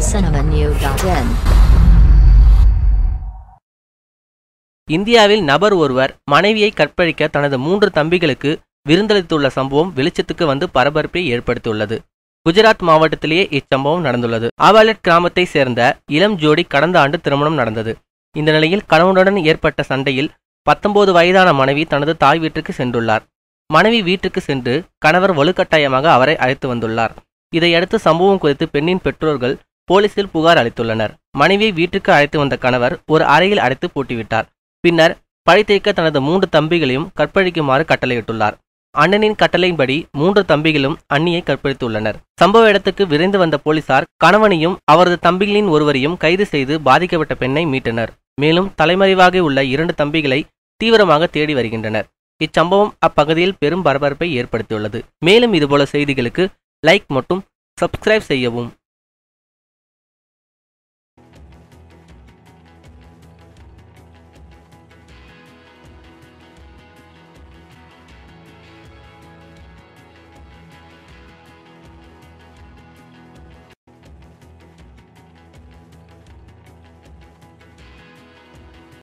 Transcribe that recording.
tamilcinemanew.in. இந்தியாவில் நபர் ஒருவர் மனைவியை கற்பழிக்க தனது 3 தம்பிகளுக்கு விருந்தளித்துள்ள சம்பவம் வெளிச்சத்துக்கு வந்து பரபரப்பை ஏற்படுத்தியுள்ளது. குஜராத் மாவட்டத்திலேயே இச்சம்பவம் நடந்துள்ளது. ஆவாலட் கிராமத்தை சேர்ந்த இளம் ஜோடி கடந்த ஆண்டு திருமணம் நடந்தது. இந்த நிலையில் கணவனுடன் ஏற்பட்ட சண்டையில் 19 வயதான மனைவி தனது தாய் வீட்டுக்கு சென்றுள்ளார். மனைவி வீட்டுக்கு சென்று கணவர் வலுக்கட்டாயமாக அவரை அழைத்து வந்துள்ளார். இதையடுத்து சம்பவம் குறித்து பெண்ணின் பெற்றோர்கள் போலீசில் புகார் அளித்துள்ளனர். மனைவியை வீட்டுக்கு அழைத்து வந்த கணவர் ஒரு அறையில் அடைத்து பூட்டிவிட்டார். பின்னர் பழி தீர்க்க தனது 3 தம்பிகளையும் கற்பழிக்குமாறு கட்டளையிட்டுள்ளார். அண்ணனின் கட்டளையின்படி 3 தம்பிகளும் அண்ணியை கற்பழித்துள்ளனர். சம்பவ இடத்துக்கு விரைந்து வந்த போலீசார் கணவனையும் அவரது தம்பிகளின் ஒருவரையும் கைது செய்து பாதிக்கப்பட்ட பெண்ணை மீட்டனர். மேலும் தலைமறைவாக உள்ள 2 தம்பிகளை தீவிரமாக தேடி வருகின்றனர். இச்சம்பவம் அப்பகுதியில் பெரும் பரபரப்பை ஏற்படுத்தியுள்ளது. மேலும் இதுபோல செய்திகளுக்கு லைக் மற்றும் சப்ஸ்கிரைப் செய்யவும்.